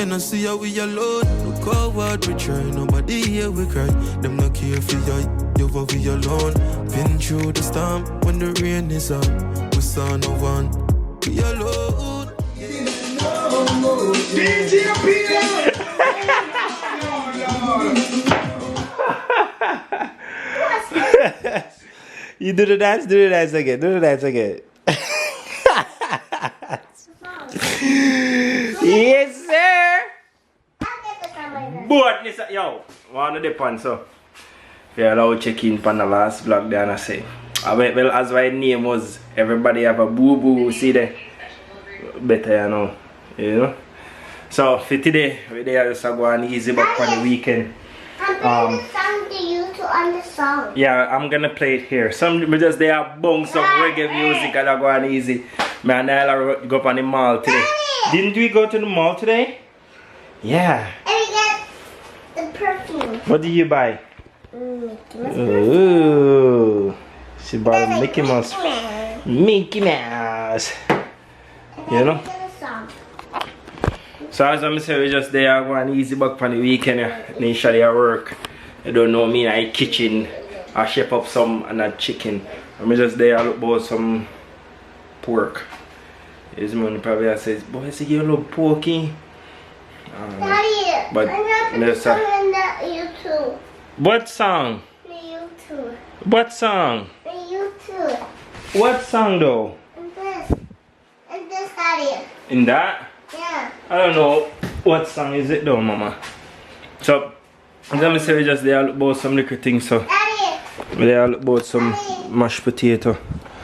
not see how we alone. Look how hard we try, nobody here we cry. Them no care for you for we alone. Been through the storm when the rain is on. We saw no one, we alone. You do the dance again, Yes, sir. But Nisha, yo, one of the pants, so if you allow check in on the last vlog there and I say, well, as my name was, everybody have a boo-boo, see there, better you know. So for today, we there just going easy back on the weekend. I'm playing the song to you to on the song. Yeah, I'm gonna play it here. Some just they have bunks of reggae music and I'm going easy. Man, I'll go up on the mall today. Daddy. Didn't we go to the mall today? Yeah. And we get the perfume. What did you buy? Mickey Mouse. Ooh. She bought a Mickey Mouse. Mickey Mouse. You know? So as I'm saying, we just there going easy back for the weekend. Initially at work. I don't know me in the kitchen. I shape up some and a chicken. I'm just there look about some pork. His man probably says, boy, see you look porky. Daddy, but I'm not song in the YouTube. What song? The YouTube. What song? The YouTube. What song though? And this. And this, Daddy. In that? Yeah. I don't know what song is it though, mama. So let me say we just there look about some liquor things, so Daddy. there look about some mashed potato.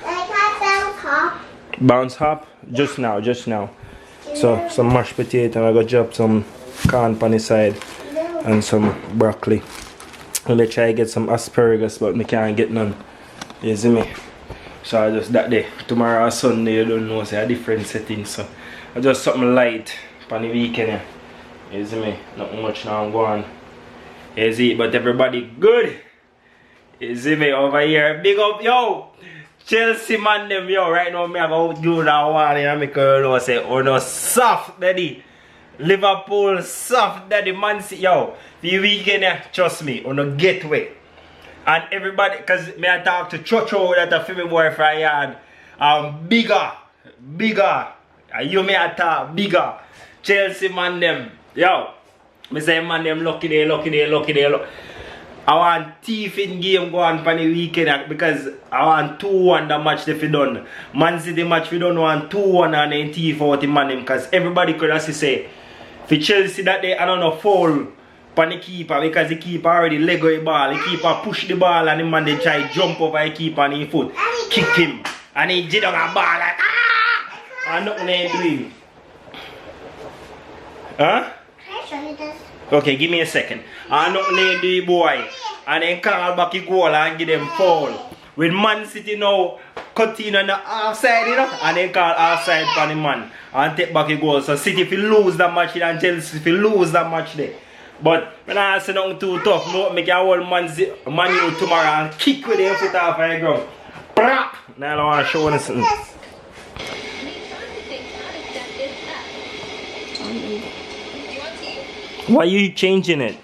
I got bounce hop. Bounce hop? Just now. So some mashed potato and I got drop some corn on the side and some broccoli. I'm gonna try to get some asparagus but I can't get none. You see me? So I just that day. Tomorrow or Sunday you don't know, say a different setting, so I just something light on the weekend. Yeah. You see me? Not much now I'm going. You see, but everybody good. You see me over here? Big up, yo! Chelsea man them, yo, right now me I go do that one and I make a know say, oh no, soft daddy. Liverpool soft daddy, Man City, yo. The weekend, yeah, trust me, on a gateway. And everybody, cause me I talk to Chocho that a film boy for a yard. Bigger. And you me I talk bigger. Chelsea man them, yo. Me say man them lucky day. I want thief in game go on for the weekend because I want 2-1 the match if you done. Man City match we don't want 2-1 and then thief out the man because everybody could actually say for Chelsea that day I don't know foul for the keeper because the keeper already leg the ball. The keeper push the ball and the man they try jump over the keeper on his foot. Kick him and he did on a ball like ah! And nothing they doing. Huh? Can I show you this? Okay, give me a second. And nothing they do, boy. And then call back the goal and give them foul. With Man City now cutting on the offside, you know, and then call offside for the man and take back the goal. So City if you lose that match and Chelsea if you lose that match there. But when I say nothing too tough, no make your whole Man U tomorrow and kick with their foot off the ground. Now I want to show you something. Why are you changing it?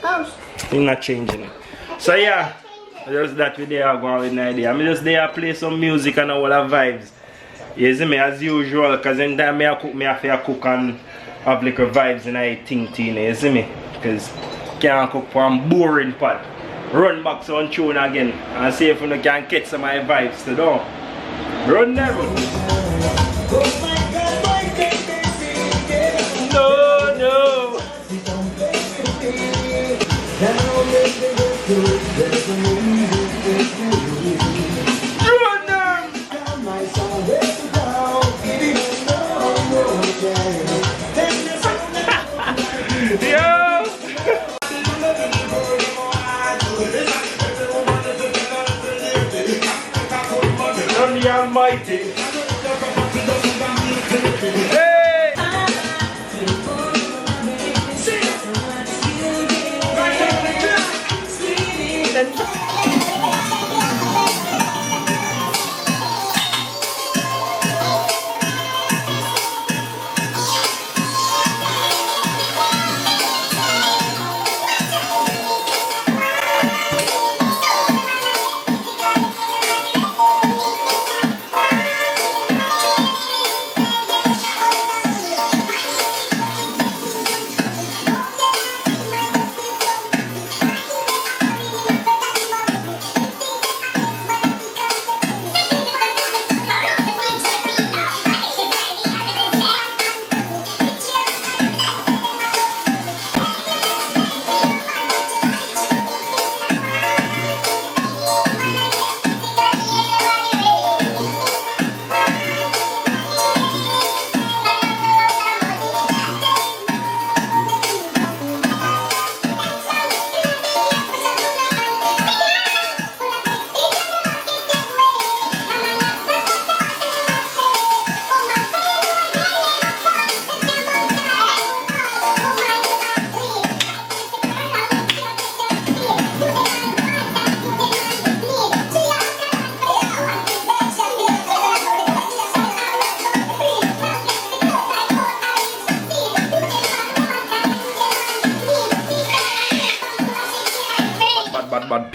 Oh. You're not changing it. So yeah, just that we there going with an idea. I'm just there play some music and all the vibes. You see me as usual, because in time I cook, me have to cook and have like vibes and I think you see me? Because can't cook for a boring pot. Run back some tune again and see if you can catch some of my vibes to do. Run there. No. The Almighty. Hey!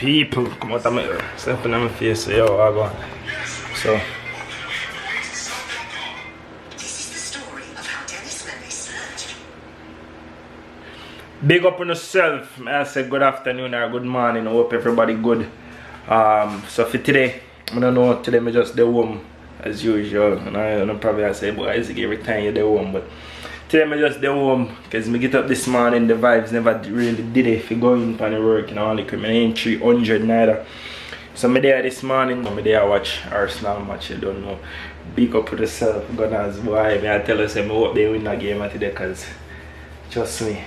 people come out of my step in my face, yo, I go on. So big up on yourself. I say good afternoon or good morning. I hope everybody good. So for today, I don't know, today I just the home as usual. And I probably say, boy, Ziggy, every time you're the home, but today I just the home because I get up this morning, the vibes never really did it. If you go in for the work, you know, only I ain't 300 neither. So I'm there this morning, I'm there watch Arsenal match, you don't know. Big up to yourself, Gunners, boy. I tell you, I hope they win that game today because trust me.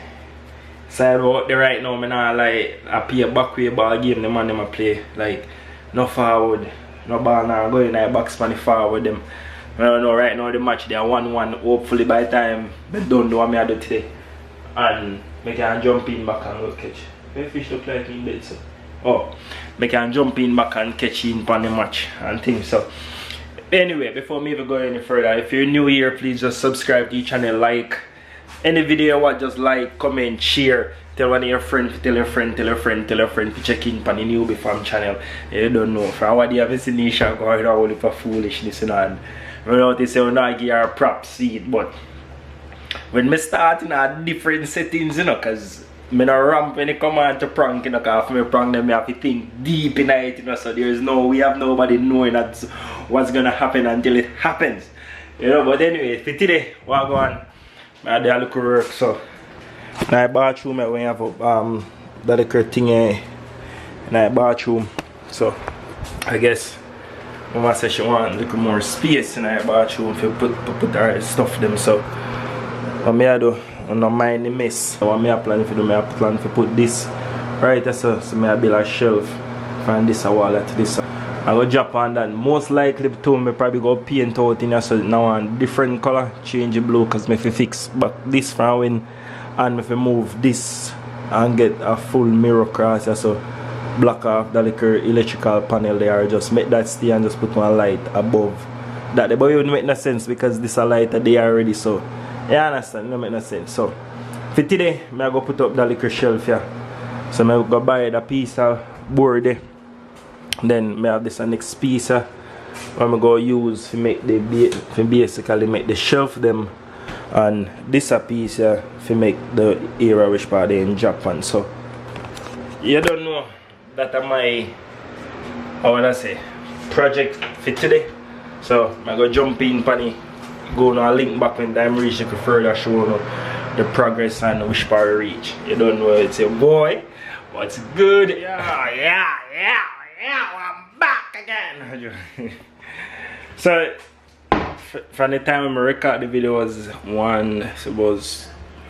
So out there right now, I not like I play a backway ball game, the man them I play. Like no forward, no ball now going in the box for the forward them. I don't know right now the match they are 1-1. Hopefully by the time they don't do what I do today. And I can jump in back and look catch. The fish look like in bed so. Oh, I can jump in back and catch in on the match and things so. Anyway, before me even go any further, if you're new here, please just subscribe to the channel, like any video what, just like, comment, share, tell one of your friends, tell your friend to check in on the NewbyFam channel. You don't know, from what you have seen Nisha going all for foolishness and all. We know they say we not give her props seat, but when me start in a different settings, you know, cause me not ramp when it come on to prank, you know, cause for me prank them, me have to think deep in it, you know, so we have nobody knowing that's what's gonna happen until it happens. You know, but anyway, for today, what go on? I do a little work, so in the bathroom I have that little thing in the bathroom. So I guess Mama said she want a little more space in the bathroom to put her stuff them. So what I do, I don't mind the mess. So what I plan to do, I plan to put this right there, so I build a shelf from this wall to this. I go drop on that. Most likely to me probably go paint out in here so now on different color, change the blue because me fix back this from when and me move this and get a full mirror across here, so block off the little electrical panel there, just make that stay and just put one light above that. But it wouldn't make no sense because this a light there already, so you understand, it don't make no sense. So for today, I go put up that little shelf here. So I go buy the piece of board there. Then I have this next piece I'm going to use to make basically make the shelf them, and this a piece to make the area which part in Japan. So you don't know that my project for today. So I'm going to jump in funny, go on a link back when time reach, you can further show you the progress and which part reach. You don't know, it's your boy. What's good? Yeah, I'm back again. So from the time I record the video was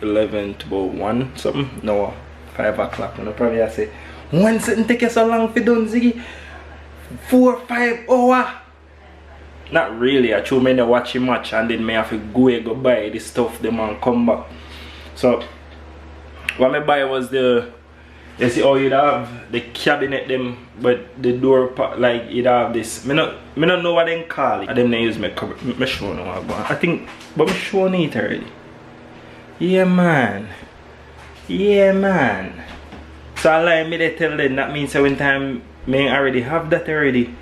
11 to about 1 something. No, 5 o'clock. And I probably say, when something take you so long for done, Ziggy? 4 or 5 hours? Not really. I told me to watch a match and then I have to go buy the stuff them and come back. So what I buy was the, you see how you'd have the cabinet them, but the door part, like you'd have this. Me not know what they call it. I didn't use my cover. Me show no what, I think, but me show it already. Yeah man. So I like me to tell them that means every time me already have that already.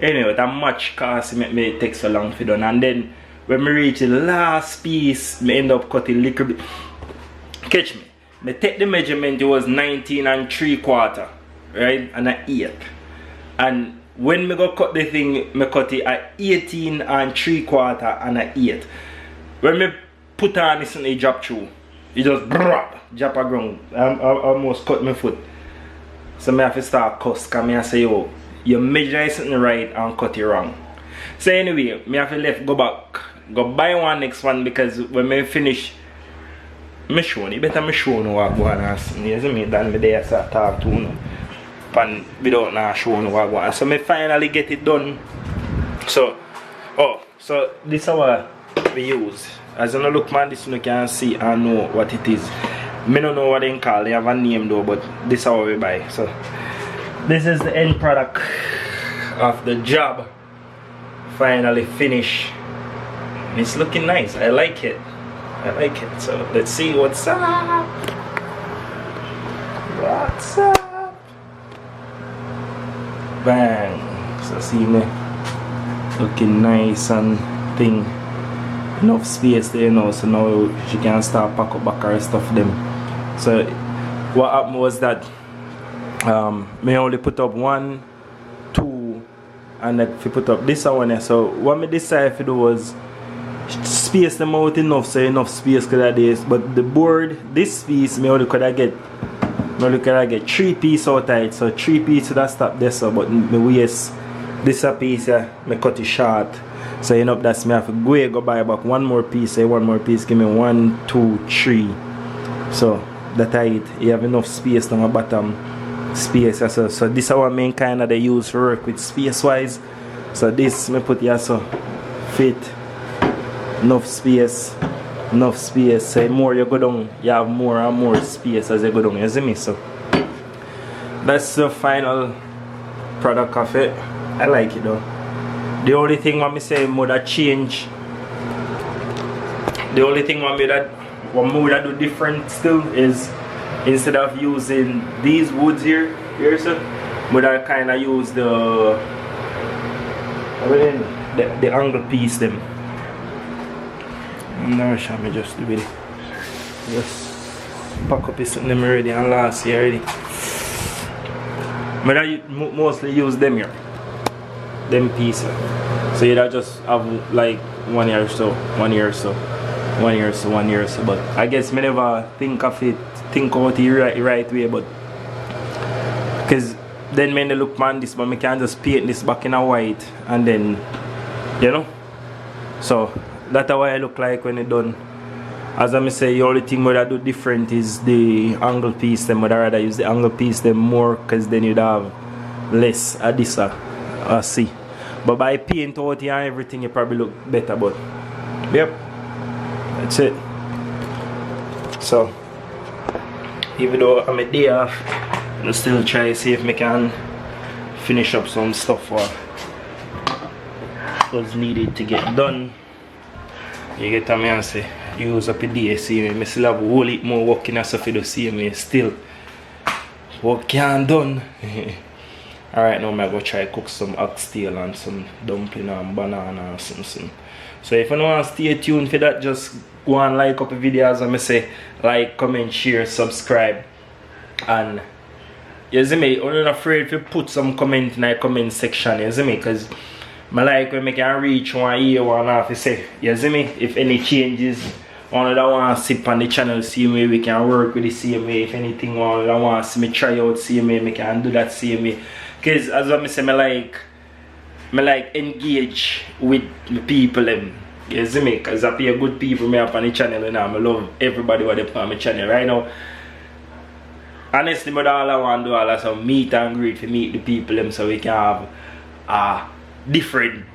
Anyway, that much cost me take so long for done, and then when me reach the last piece, me end up cutting a little bit. Catch me. I take the measurement, it was 19 3/4, right, and an 8. And when I go cut the thing, I cut it at 18 3/4 and an 8. When I put on this and it drop through, it just drop a ground. I almost cut my foot. So I have to start cuss, because I say, yo, you measure something right and cut it wrong. So anyway, I have to go back, go buy one next one, because when I finish, I show you better show you what go on and you see me than me there start talk to you and without not showing what go on. So I finally get it done. So so this is what we use. As you look man, this you can see and know what it is. I don't know what they call, they have a name though, but this is how we buy. So this is the end product of the job. Finally finished. And it's looking nice. I like it. So let's see what's up. Bang. So see me looking nice and thing. Enough space there, you know, so now she can start pack up back her stuff them. So what happened was that me only put up 1, 2, and if you put up this one here. So what me decided to do was space them out enough, so enough space could have this. But the board, this piece, me only could I get 3 pieces out of it. So 3 pieces that stop there, so but me waste this a piece here, me cut it short. So you know that's me have to go buy back 1 more piece. Say 1 more piece, give me 1, 2, 3. So that it. You have enough space on the bottom space. So this is our main kind of they use to work with space wise. So this me put here so fit. Enough space. So more you go down, you have more and more space as you go down. You see me? So that's the final product of it. I like it though. The only thing what me say would have change. The only thing what me would do different still is instead of using these woods here, so would I kind of use the angle piece them. Now shall me just do it. Just pack up this them already and last year already. But I mostly use them here. Them pieces. So you just have like 1 year or so, 1 year or so, 1 year or so, 1 year or so. But I guess me never think of it, think out the right way, but because then when they look man this, but me can just paint this back in a white and then you know. So that's how I look like when it done. As I say, the only thing what I do different is the angle piece them. But I rather use the angle piece them more because then you'd have less of this see. But by paint out here and everything you probably look better. But yep, that's it. So even though I'm a day off, I'll still try to see if I can finish up some stuff what was needed to get done. You get what I say, use up a day, see me. I still have a whole heap more work in stuff to do, see me. Still work can't done. Alright, now I'm going to try cook some oxtail and some dumpling and banana or something. So if you don't want to stay tuned for that, just go and like up the videos and I say like, comment, share, subscribe. And you see me, I'm not afraid to put some comment in the comment section, you see me, because I like when I can reach 1 year, 1.5 to say, you see me, if any changes, one that want to sit on the channel, same way we can work with the same way. If anything, one that want to see me try out same way, I can do that same way. Because as I say, I like engage with the people, you see me, because I pay good people me up on the channel and I love everybody what they put on my channel right now. Honestly, but all I want to do is some meet and greet to meet the people so we can have a different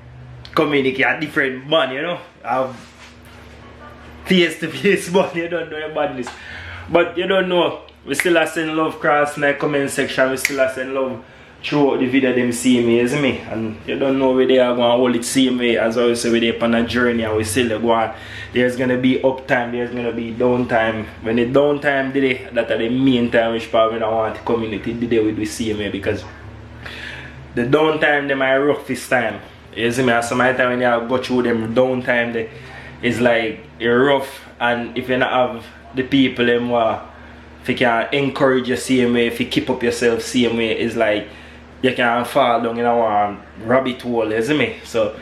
communicate, a different bond, you know. Have face to face bond, you don't know your badness. But you don't know, we still have send love across in the comment section, we still have send love throughout the video them see me, you see me? And you don't know where they are going to hold it same way as I say we're on a journey and we still go on. There's going to be up time, there's going to be down time. When the down time did it, that's the main time which probably don't want the community did it with the same way, because the down time them are roughest time. You see me? And some time when you go through them down time they, it's like you're rough, and if you don't have the people them if you can encourage you same way, if you keep up yourself same way, it's like you can fall down in a rabbit hole, you see me? So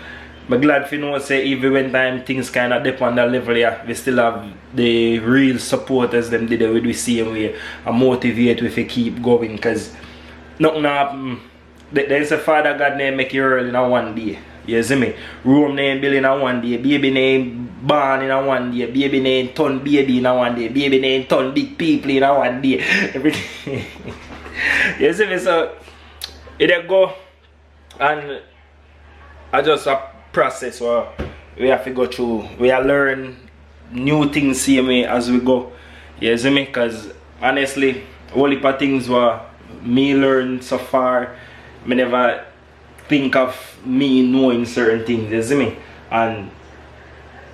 I'm glad to know say even when time things kinda dip on that level, yeah, we still have the real supporters them did it with the same way and motivate if you keep going, because nothing happen. There's a Father God name make you early in a 1 day. You see me? Rome name build in a 1 day, baby name born in a 1 day, baby name turn baby in a 1 day, baby name turn big people in a 1 day. Everything. You see me? So it go, and I just a process where we have to go through. We are learn new things same way as we go. You see me? Because honestly, all heap of things were me learn so far. I never think of me knowing certain things, you see me? And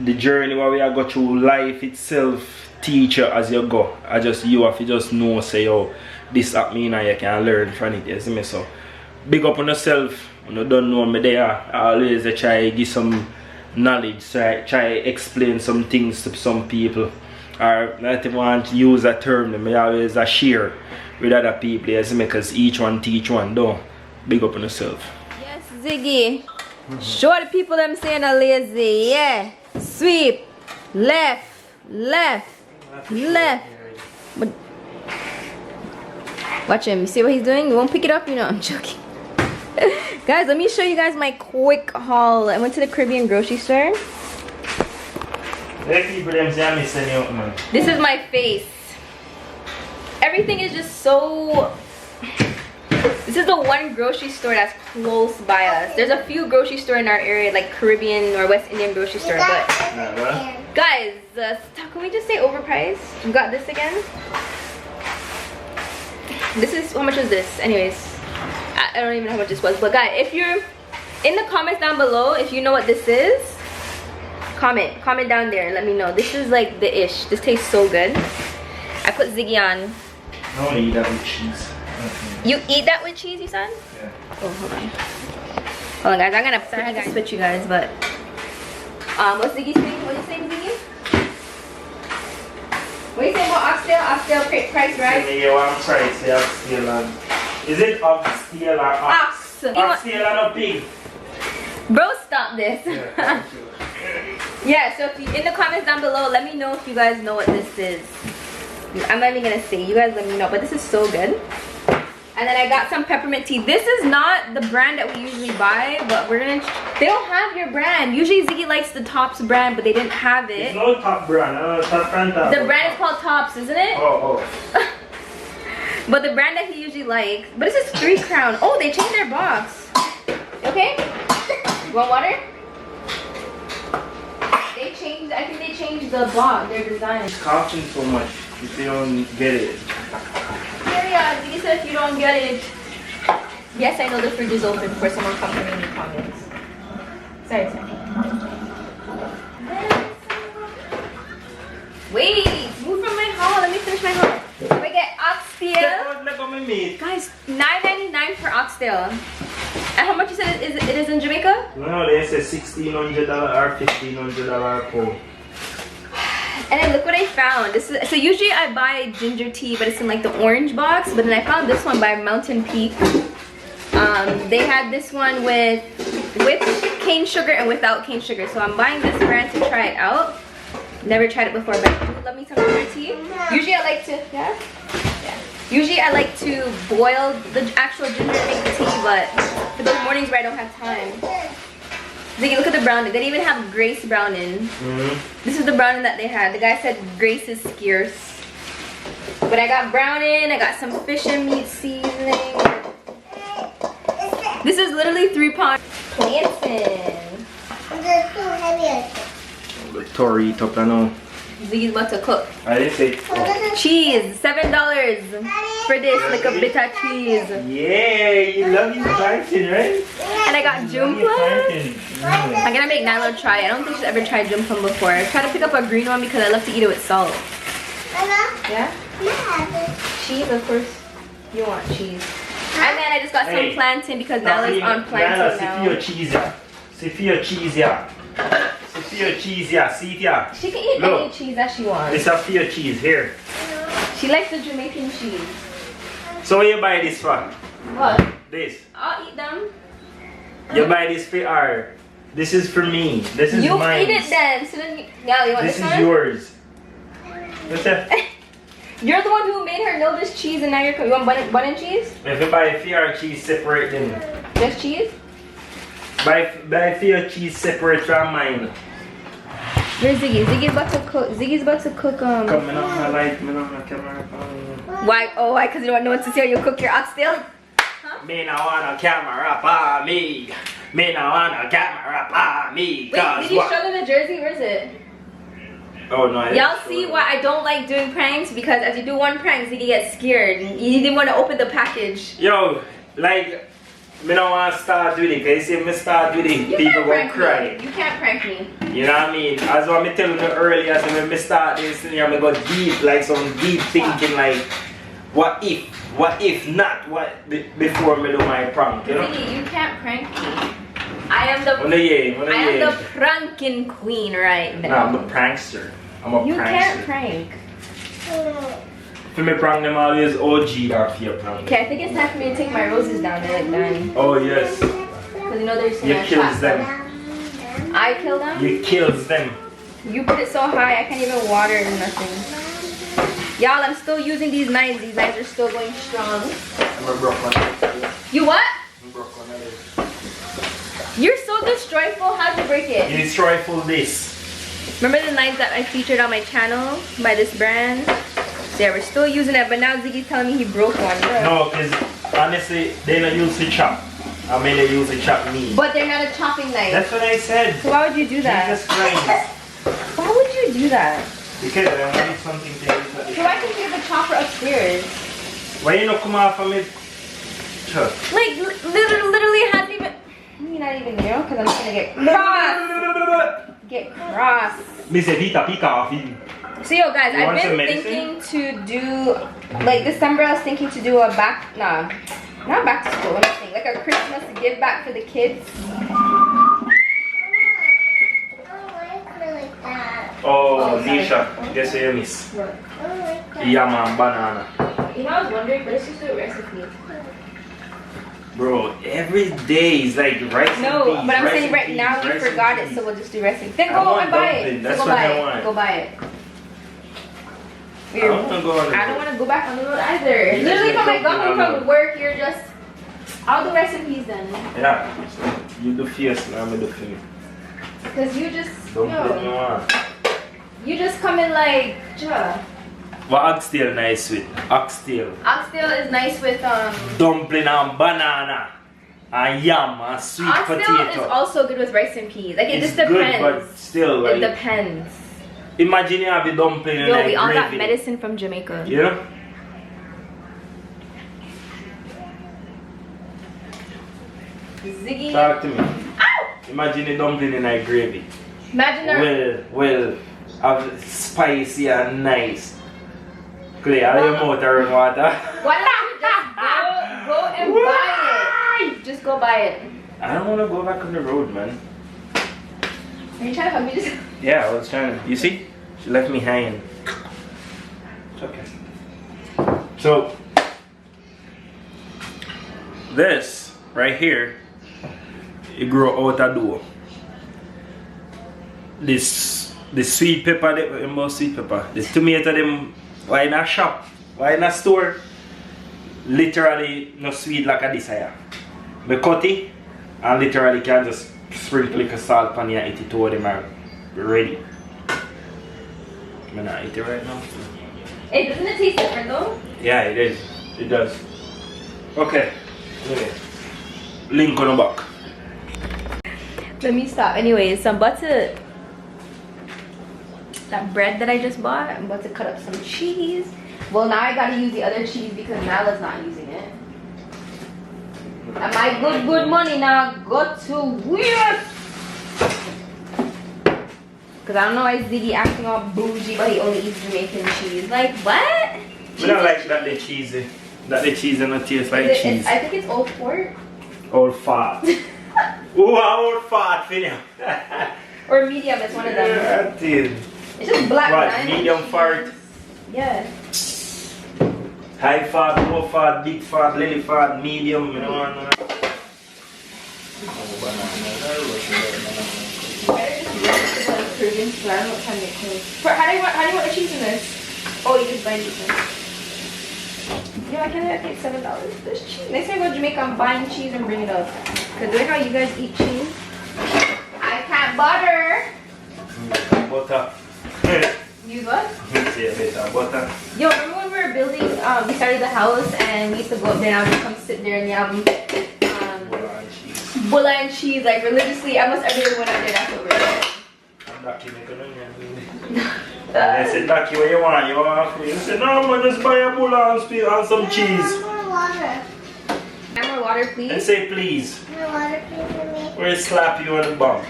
the journey where we are go through life itself teach you as you go. You have to just know say, oh, this happening and you can learn from it, you see me? So big up on yourself. When you don't know me there, I always try to give some knowledge, so I try to explain some things to some people. Or not even want to use a term, I always share with other people because each one teach one. Don't big up on yourself. Yes, Ziggy. Show the people them saying a lazy. Yeah. Sweep. Left. Left. Left. But watch him. You see what he's doing? You won't pick it up? You know, I'm joking. Guys, let me show you guys my quick haul. I went to the Caribbean grocery store. This is my face. Everything is just so... This is the one grocery store that's close by us. There's a few grocery stores in our area, like Caribbean or West Indian grocery store, but... Guys, can we just say overpriced? We got this again. This is... How much was this? Anyways. I don't even know how much this was, but guys, if you're in the comments down below, if you know what this is, comment down there and let me know. This is like the ish. This tastes so good. I put Ziggy on. I want to eat that with cheese. You eat that with cheese, you said? Yeah. Oh, hold on. Hold on, guys. I'm gonna switch you guys, but what's Ziggy saying? What you saying, Ziggy? What you saying about oxtail? Oxtail price right? Yeah, one price. Oxtail. Is it oxtail or ox? Oxtail and a pig. Bro, stop this. Yeah, yeah, so if you, in the comments down below, let me know if you guys know what this is. I'm not even gonna say. You guys let me know. But this is so good. And then I got some peppermint tea. This is not the brand that we usually buy, but we're gonna... They don't have your brand. Usually Ziggy likes the Tops brand, but they didn't have it. It's no Top brand. Top brand. The brand is called Tops, isn't it? Oh. But the brand that he usually likes. But this is 3 Crown. Oh, they changed their box. Okay? You want water? They changed, I think they changed the box, their design. It's costing so much if you don't get it. Yeah, Ziggy said if you don't get it. Yes, I know the fridge is open for someone coming in the comments. Sorry. Wait, move from my haul. Let me finish my haul. We get oxtail. Guys, $9.99 for oxtail. And how much you said it is in Jamaica? No, they say $1,600 or $1,500 per. And then look what I found. This is so usually I buy ginger tea, but it's in like the orange box. But then I found this one by Mountain Peak. They had this one with cane sugar and without cane sugar. So I'm buying this brand to try it out. Never tried it before, but I do love me some ginger tea. Usually I like to, Usually I like to boil the actual ginger and make the tea, but for those mornings where I don't have time. Ziggy, look at the brownie. They didn't even have Grace browning. This is the browning that they had. The guy said Grace is scarce. But I got browning, I got some fish and meat seasoning. This is literally 3 pounds. Plantain. Torito plano. Ziggy's about to cook. I didn't say. Cheese, $7 for this, like a bit of cheese. Yeah, you love your plantain, right? And I got jumpa. I'm gonna make Nyla try. I don't think she's ever tried jumpa before. I tried to pick up a green one because I love to eat it with salt. Yeah? Cheese, of course. You want cheese. And then I just got some plantain because Nyla's on plantain now. See for your cheese, yeah. See for your cheese, yeah. See your cheese, yeah. See it, yeah. She can eat any cheese that she wants. It's a for your cheese here. She likes the Jamaican cheese. So where you buy this from? What? This. I'll eat them. You buy this for her. This is for me. This is mine. You eat it then. So then you want this one? This is yours. What's that? You're the one who made her know this cheese and now you want bun and cheese? If you buy for cheese separate then. Just cheese? Buy for your cheese separate from mine. Where's Ziggy? Ziggy's about to cook. Ziggy's about to cook Coming up my life, me on my camera. Why? Oh, why? Because you don't want no one to see how you cook your oxtail? Huh? Me no want a camera by me. Me no want a camera by me. Wait, did you show them the jersey? Where is it? Oh no. Y'all see why I don't like doing pranks? Because as you do one prank, Ziggy gets scared. You didn't want to open the package. Yo, like, me don't want to start doing it. Because if me start doing it, people will cry. You can't prank me. You know what I mean? As what I telling you earlier, so when me start this, I'm going to go deep, like some deep thinking, like, What if not? Before me do my prank, you know? Ziggy, you can't prank me. I am the pranking queen right now. No, I'm a prankster. I'm a you prankster. can't prank. For me prank them always OG that for your prank. Okay, I think it's time for me to take my roses down. They're like dying. Oh yes. Because you know there's some You kills them. I kill them? You kills them. You put it so high I can't even water it or nothing. Y'all, I'm still using these knives. These knives are still going strong. I'm a broke one. You what? I'm broke one. You're so destroyful. How'd you break it? You destroyful this. Remember the knives that I featured on my channel by this brand? So yeah, we're still using it, but now Ziggy's telling me he broke one. No, because honestly, they don't use the chop. I mean, they use the chop meat. But they're not a chopping knife. That's what I said. So why would you do that? Jesus Christ. Why would you do that? Because I wanted something to use. So why can't you have a chopper upstairs? Why you not come off of me? Sure. Like, literally hasn't even... Maybe not even you, because I'm just gonna get cross. Get cross. Miss Evita, pick off him. So yo guys, You I've want some been medicine? thinking to do, like December I was thinking to do a not back to school, what am I saying? Like a Christmas give back for the kids. Oh, Nisha, guess what you miss? What? Yeah man, banana. You know, I was wondering, but it's just a recipe. Bro, every day is like rice No, and peas, but I'm rice saying and right peas, now we rice and forgot it, peas. so we'll just do recipe. Then I go want and buy dumpling, it. that's So go what buy I it. want. Go buy it. I don't want to go on the I don't want to go back on the road either. You Literally, just when I got home don't from work, you're just. I'll do recipes then. Yeah, you do fierce and I'm do film. Cause you just, Dumpling you want. you just come in like, What oxtail nice with? Oxtail. Oxtail is nice with Dumpling and banana. And yam and sweet Oxtail potato. is also good with rice and peas. Like it It's just depends. good, but still like. It depends. Imagine you have a dumpling and Yo, like we all got gravy. medicine from Jamaica. You know? Ziggy. Talk to me. Ow! Imagine a dumpling and like gravy. Imagine the. Well, spicy and nice. Could you have your mouth around water? Why don't you just go and buy it? Just go buy it. I don't want to go back on the road, man. Are you trying to help me just? Yeah, I was trying to. You see? She left me hanging. It's okay. So, this right here, it grow out a door. This sweet pepper, the sweet pepper. This tomato, them, why in a shop, why in a store, literally not sweet like a desire. Me cut it and literally can just sprinkle like a salt on it and eat it over them are ready. I'm not eat it right now. Hey, doesn't it taste different though? Yeah, it is. It does. Okay. Link on the back. Let me stop. Anyways, so I'm about to. That bread that I just bought, I'm about to cut up some cheese. Well, now I gotta use the other cheese because Nala's not using it. And my good money now go to weird. Cause I don't know why Ziggy acting all bougie, but he only eats Jamaican cheese. Like what? We don't like that the cheesy. That the cheese and not taste like cheese. I think it's Old Fort. Old fat. Ooh, old fat, Finia. Or medium, it's one of them. Yeah, it is. It's just black. What, man. medium fat? Yeah. High fat, low fat, big fat, lily fat, medium, you know. How do you want the cheese in this? Oh, you just buy cheese. Yeah, I can't pay $7. This cheese. Next time I go to Jamaica, I'm buying cheese and bring it up. Cause look how you guys eat cheese. I can't butter. Butter. Use what? Yeah, butter. Yo, remember when we were building? We started the house and we used to go up there and I would come sit there and yum. Bulla and cheese, like religiously. Almost every day we went up there. That's what we were doing. I said, Ducky, what you want? You want food? He said, no, man, just buy a bulla and some cheese. More water. More water, please. And say, please. More water, please, for me. Where it slap you on the bum.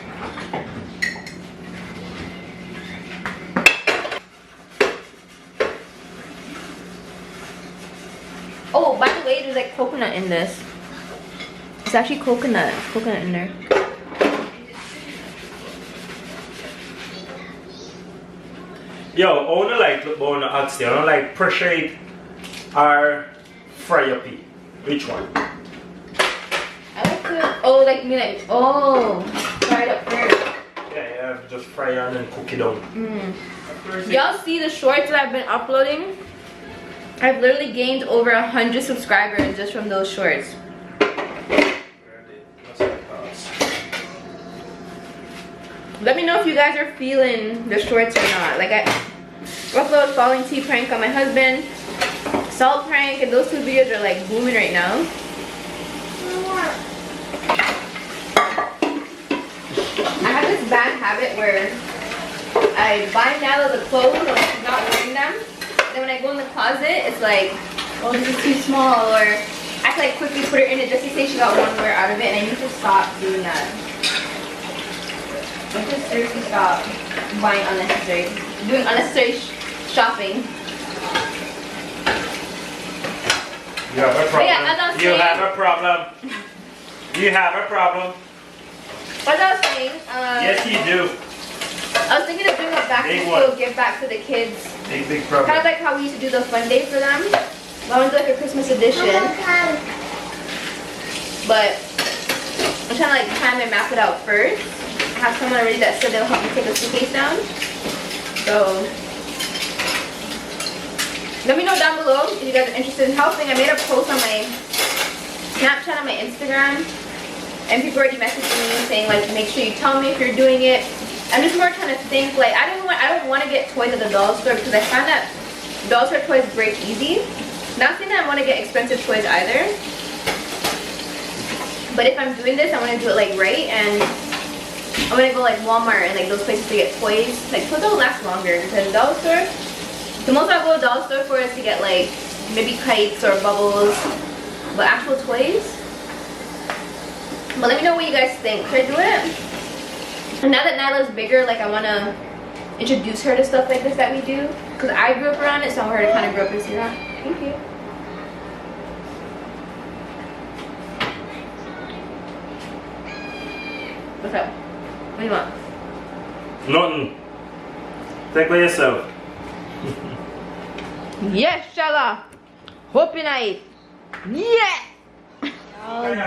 there's like coconut in this. It's actually coconut in there. Yo, I wanna like look on the oxtail. I wanna like pressure it or fry your pea. Which one? I like to, fry it up first. Yeah, just fry it and then cook it down. Y'all see the shorts that I've been uploading? I've literally gained over 100 subscribers just from those shorts. Let me know if you guys are feeling the shorts or not. Like I upload falling tea prank on my husband, salt prank, and those two videos are like booming right now. I have this bad habit where I buy Nala the clothes when she's not wearing them. Then when I go in the closet, it's like, oh, this is too small, or I have to like quickly put her in it just in case she got one wear out of it, and I need to stop doing that. I just seriously stop buying doing unnecessary shopping. You have a problem. Yeah, as I was you saying, have a problem. You have a problem. As I was saying, yes, you do. I was thinking of doing a back to school give back to the kids. Big problem. Kind of like how we used to do the fun day for them. I want to do like a Christmas edition. But I'm trying to like time and map it out first. I have someone already that said they'll help me take the suitcase down. So let me know down below if you guys are interested in helping. I made a post on my Snapchat and my Instagram, and people already messaging me saying like, make sure you tell me if you're doing it. I'm just more trying to think like I don't want to get toys at the dollar store because I find that dollar store toys break easy. Not saying that I want to get expensive toys either, but if I'm doing this, I want to do it like right, and I'm gonna go like Walmart and like those places to get toys. Like toys will last longer because dollar store, the most I'll go to dollar store for is to get like maybe kites or bubbles, but actual toys. But let me know what you guys think. Should I do it? And now that Nyla's bigger, like I want to introduce her to stuff like this that we do. Because I grew up around it, so I want her to kind of grow up and see that. Thank you. What's up? What do you want? Nothing. Think for yourself. Yes, Shala. Hope you night. Yeah.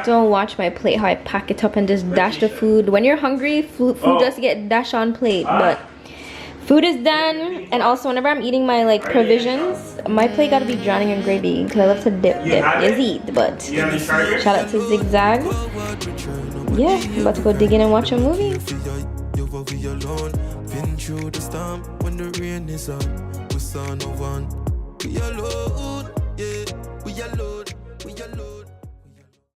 Don't watch my plate, how I pack it up and just dash the food. When you're hungry, food just get dashed on plate. But food is done, and also whenever I'm eating my like provisions, my plate gotta be drowning in gravy because I love to dip. Is eat, but shout out to Zigzag. Yeah, I'm about to go dig in and watch a movie. We alone, yeah, we alone.